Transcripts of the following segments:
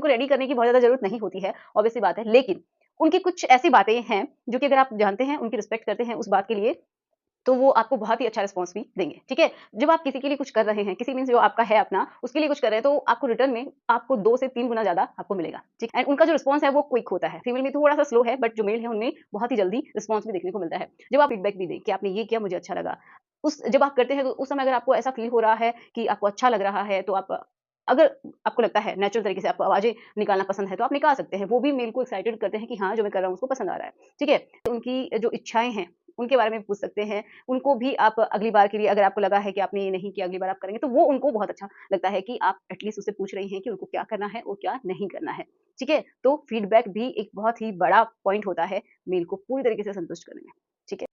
उनको रेडी करने की बहुत ज़्यादा ज़रूरत नहीं होती है, ऑब्वियस सी बात है। लेकिन उनकी कुछ ऐसी बातें हैं, जो कि अगर आप जानते हैं, उनकी रिस्पेक्ट करते हैं उस बात के लिए, तो वो आपको बहुत ही अच्छा रिस्पॉन्स भी देंगे, ठीक है? जब आप किसी के लिए कुछ कर रहे हैं, किसी मीन्स जो आपका है अपना, उसके लिए कुछ कर रहे हैं, तो आपको रिटर्न में आपको 2 से 3 गुना ज़्यादा आपको मिलेगा, ठीक? एंड उनका जो रिस्पॉन्स है वो क्विक होता है। फीमेल में थोड़ा-सा स्लो है, बट जो मेल है उनमें बहुत ही जल्दी रिस्पॉन्स भी देखने को मिलता है। जब आप फीडबैक भी दें कि आपने ये किया मुझे अच्छा लगा। जब आप करते हैं तो उस समय अगर आपको ऐसा फ़ील हो रहा है कि आपको अच्छा लग रहा है, तो आप अगर आपको लगता है नेचुरल तरीके से आपको आवाज़ें निकालना पसंद है, तो आप निकाल सकते हैं। वो भी मेल को एक्साइटेड करते हैं कि हाँ, जो मैं कर रहा हूँ उसको पसंद आ रहा है, ठीक है? उनकी जो इच्छाएँ हैं, उनके बारे में पूछ सकते हैं। उनको भी आप अगली बार के लिए अगर आपको लगा है कि आपने ये नहीं किया, अगली बार आप करेंगे, तो वो उनको बहुत अच्छा लगता है कि आप एटलीस्ट उससे पूछ रही हैं कि उनको क्या करना है और क्या नहीं करना है, ठीक है? तो फीडबैक भी एक बहुत ही बड़ा पॉइंट होता है मेल को पूरी तरीके से संतुष्ट करने में, ठीक है?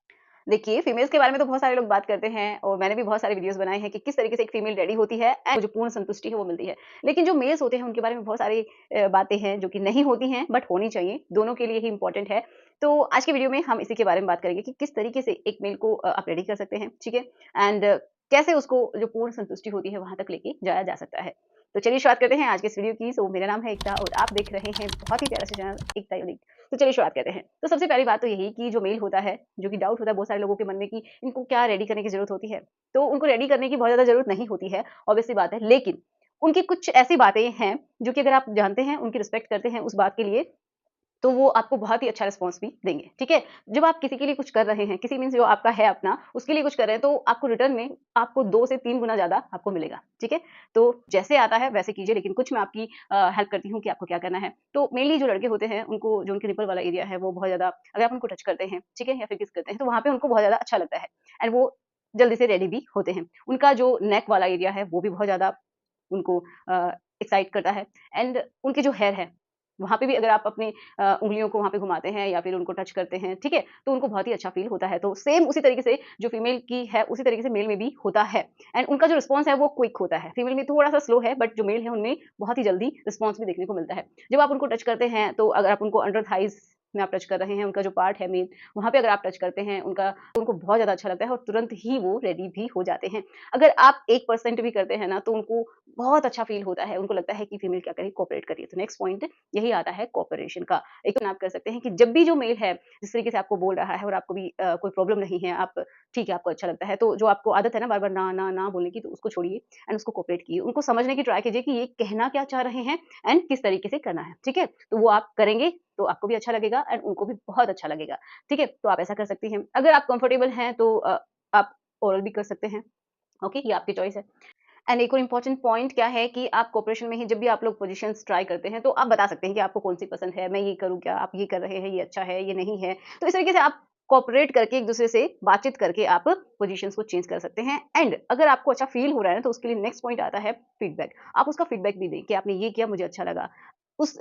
देखिए, फीमेल्स के बारे में तो बहुत सारे लोग बात करते हैं और मैंने भी बहुत सारे वीडियोज़ बनाए हैं कि किस तरीके से एक फीमेल रेडी होती है एंड जो पूर्ण संतुष्टि है वो मिलती है। लेकिन जो मेल्स होते हैं उनके बारे में बहुत सारी बातें हैं जो कि नहीं होती हैं बट होनी चाहिए, दोनों के लिए ही इम्पोर्टेंट है। तो आज की वीडियो में हम इसी के बारे में बात करेंगे कि किस तरीके से एक मेल को आप रेडी कर सकते हैं, ठीक है? एंड कैसे उसको जो पूर्ण संतुष्टि होती है वहाँ तक लेके जाया जा सकता है। तो चलिए शुरुआत करते हैं आज के इस वीडियो की। सो मेरा नाम है एकता और आप देख रहे हैं बहुत ही प्यारा सा चैनल एकता यूनिक। तो चलिए शुरुआत करते हैं। तो सबसे पहली बात तो यही कि जो मेल होता है, जो कि डाउट होता है बहुत सारे लोगों के मन में कि इनको क्या रेडी करने की ज़रूरत होती है। तो उनको रेडी करने की बहुत ज़्यादा ज़रूरत नहीं होती है, ऑब्वियस सी बात है। लेकिन उनकी कुछ ऐसी बातें हैं, जो कि अगर आप जानते हैं, उनकी रिस्पेक्ट करते हैं उस बात के लिए, तो वो आपको बहुत ही अच्छा रिस्पॉन्स भी देंगे, ठीक है? जब आप किसी के लिए कुछ कर रहे हैं, किसी मीन्स जो आपका है अपना, उसके लिए कुछ कर रहे हैं, तो आपको रिटर्न में आपको 2 से 3 गुना ज़्यादा आपको मिलेगा, ठीक है? तो जैसे आता है वैसे कीजिए, लेकिन कुछ मैं आपकी हेल्प करती हूँ कि आपको क्या करना है। तो मेनली जो लड़के होते हैं, उनको जो उनके निपल वाला एरिया है, वो बहुत ज़्यादा अगर आप उनको टच करते हैं, ठीक है? या फिर किस करते हैं, तो वहाँ पे उनको बहुत ज़्यादा अच्छा लगता है एंड वो जल्दी से रेडी भी होते हैं। उनका जो नेक वाला एरिया है, वो भी बहुत ज़्यादा उनको एक्साइट करता है एंड उनके जो हेयर है, वहाँ पे भी अगर आप अपनी उँगलियों को वहाँ पे घुमाते हैं या फिर उनको टच करते हैं, ठीक है? तो उनको बहुत ही अच्छा फ़ील होता है। तो सेम उसी तरीके से जो फीमेल की है, उसी तरीके से मेल में भी होता है एंड उनका जो रिस्पॉन्स है वो क्विक होता है। फीमेल में थोड़ा-सा स्लो है बट जो मेल है उनमें बहुत ही जल्दी रिस्पॉन्स भी देखने को मिलता है। जब आप उनको टच करते हैं तो अगर आप उनको अंडर थाइज़ में आप टच कर रहे हैं, उनका जो पार्ट है मेल, वहाँ पे अगर आप टच करते हैं, उनको बहुत ज़्यादा अच्छा लगता है और तुरंत ही वो रेडी भी हो जाते हैं। अगर आप 1% भी करते हैं ना, तो उनको बहुत अच्छा फ़ील होता है। उनको लगता है कि फीमेल क्या कर रही है, कोऑपरेट कर रही है। तो नेक्स्ट पॉइंट यही आता है कोऑपरेशन का। एक तो आप कर सकते हैं कि जब भी जो मेल है, जिस तरीके से आपको बोल रहा है और आपको भी कोई प्रॉब्लम नहीं है, आप ठीक है, आपको अच्छा लगता है, तो जो आपको आदत है ना बार-बार ना, ना, ना बोलने की, तो उसको छोड़िए एंड उसको कोऑपरेट कीजिए। उनको समझने की ट्राई कीजिए कि ये कहना क्या चाह रहे हैं एंड किस तरीके से करना है, ठीक है? तो वो आप करेंगे, तो आपको भी अच्छा लगेगा एंड उनको भी बहुत अच्छा लगेगा, ठीक है? तो आप ऐसा कर सकती हैं। अगर आप कंफर्टेबल हैं, तो आप ओरल भी कर सकते हैं, ओके? ये आपकी चॉइस है। एंड एक और इम्पोर्टेंट पॉइंट क्या है कि आप कोऑपरेशन में ही जब भी आप लोग पोजीशंस ट्राई करते हैं, तो आप बता सकते हैं कि आपको कौन-सी पसंद है, मैं ये करूँ क्या? आप ये कर रहे हैं, ये अच्छा है, ये नहीं है। तो इस तरीके से आप कोऑपरेट करके एक-दूसरे से बातचीत करके आप पोजीशंस को चेंज कर सकते हैं एंड अगर आपको अच्छा फ़ील हो रहा है ना, तो उसके लिए नेक्स्ट पॉइंट आता है फीडबैक। आप उसका फीडबैक भी दें कि आपने ये किया, मुझे अच्छा लगा।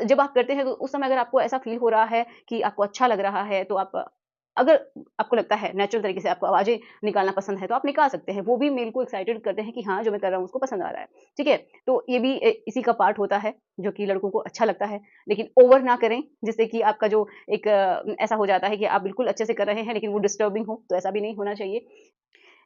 जब आप करते हैं, तो उस समय अगर आपको ऐसा फ़ील हो रहा है कि आपको अच्छा लग रहा है, तो आप अगर आपको लगता है नेचुरल तरीके से आपको आवाज़ें निकालना पसंद है, तो आप निकाल सकते हैं। वो भी मेल को एक्साइटेड करते हैं कि हाँ, जो मैं कर रहा हूँ उसको पसंद आ रहा है, ठीक है? तो ये भी इसी का पार्ट होता है, जो कि लड़कों को अच्छा लगता है। लेकिन ओवर ना करें, जिससे कि आपका जो एक ऐसा हो जाता है कि आप बिल्कुल अच्छे से कर रहे हैं, लेकिन वो डिस्टर्बिंग हो, तो ऐसा भी नहीं होना चाहिए।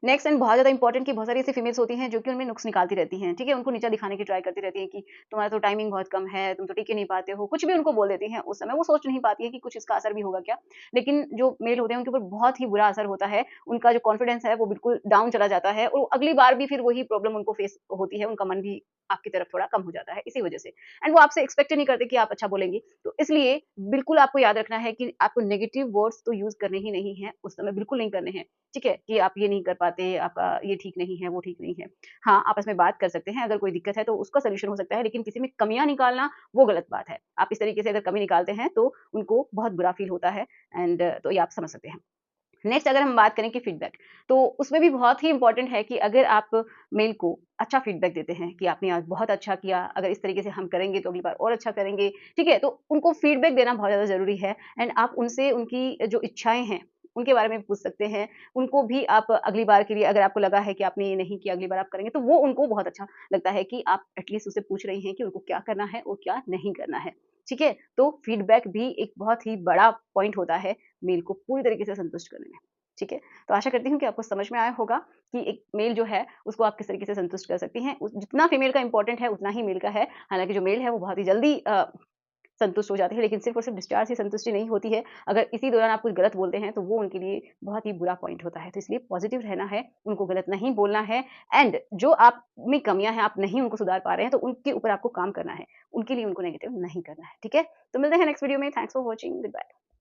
नेक्स्ट एंड बहुत ज़्यादा इंपॉर्टेंट कि बहुत सारी ऐसी फीमेल्स होती हैं जो कि उनमें नुक्स निकालती रहती हैं, ठीक है? उनको नीचा दिखाने की ट्राई करती रहती हैं कि तुम्हारा तो टाइमिंग बहुत कम है, तुम तो टिक ही नहीं पाते हो, कुछ भी उनको बोल देती हैं उस समय, वो सोच नहीं पाती है कि कुछ इसका असर भी होगा क्या? लेकिन जो मेल होते हैं उनके ऊपर बहुत ही बुरा असर होता है, उनका जो कॉन्फिडेंस है वो बिल्कुल डाउन चला जाता है और अगली बार भी फिर वही प्रॉब्लम उनको फेस होती है, उनका मन भी आपकी तरफ थोड़ा कम हो जाता है इसी वजह से एंड वो आपसे एक्सपेक्ट ही नहीं करते कि आप अच्छा बोलेंगी। तो इसलिए बिल्कुल आपको याद रखना है कि आपको नेगेटिव वर्ड्स तो यूज़ करने ही नहीं हैं, उस समय बिल्कुल नहीं करने हैं। ठीक है? कि आप ये नहीं कर पाते, आपका ये ठीक नहीं है, वो ठीक नहीं है। हाँ, आपस में बात कर सकते हैं, अगर कोई दिक्कत है तो उसका सॉल्यूशन हो सकता है, लेकिन किसी में कमियाँ निकालना वो गलत बात है। आप इस तरीके से अगर कमी निकालते हैं तो उनको बहुत बुरा फ़ील होता है एंड तो ये आप समझ सकते हैं। नेक्स्ट अगर हम बात करें कि फीडबैक, तो उसमें भी बहुत ही इम्पोर्टेंट है कि अगर आप मेल को अच्छा फीडबैक देते हैं कि आपने आज बहुत अच्छा किया, अगर इस तरीके से हम करेंगे तो अगली बार और अच्छा करेंगे, ठीक है? तो उनको फीडबैक देना बहुत ज़्यादा ज़रूरी है एंड आप उनसे उनकी जो इच्छाएँ हैं, उनके बारे में पूछ सकते हैं। उनको भी आप अगली बार के लिए अगर आपको लगा है कि आपने ये नहीं किया, अगली बार आप करेंगे, तो वो उनको बहुत अच्छा लगता है कि आप एटलीस्ट उससे पूछ रही हैं कि उनको क्या करना है और क्या नहीं करना है, ठीक है? तो फीडबैक भी एक बहुत ही बड़ा पॉइंट होता है मेल को पूरी तरीके से संतुष्ट करने में। ठीक है? तो आशा करती हूँ कि आपको समझ में आया होगा कि एक मेल जो है उसको आप किस तरीके से संतुष्ट कर सकती हैं। जितना फीमेल का इम्पोर्टेंट है उतना ही मेल का है। हालाँकि जो मेल है वो बहुत ही जल्दी संतुष्ट हो जाते हैं, लेकिन सिर्फ़ और सिर्फ़ डिस्चार्ज से संतुष्टि नहीं होती है। अगर इसी दौरान आप कुछ गलत बोलते हैं, तो वो उनके लिए बहुत ही बुरा पॉइंट होता है। तो इसलिए पॉज़िटिव रहना है, उनको गलत नहीं बोलना है एंड जो आप में कमियाँ हैं, आप नहीं उनको सुधार पा रहे हैं, तो उनके ऊपर आपको काम करना है। उनके लिए उनको नेगेटिव नहीं करना है, ठीक है? तो मिलते हैं नेक्स्ट वीडियो में। Thanks for watching. Good bye.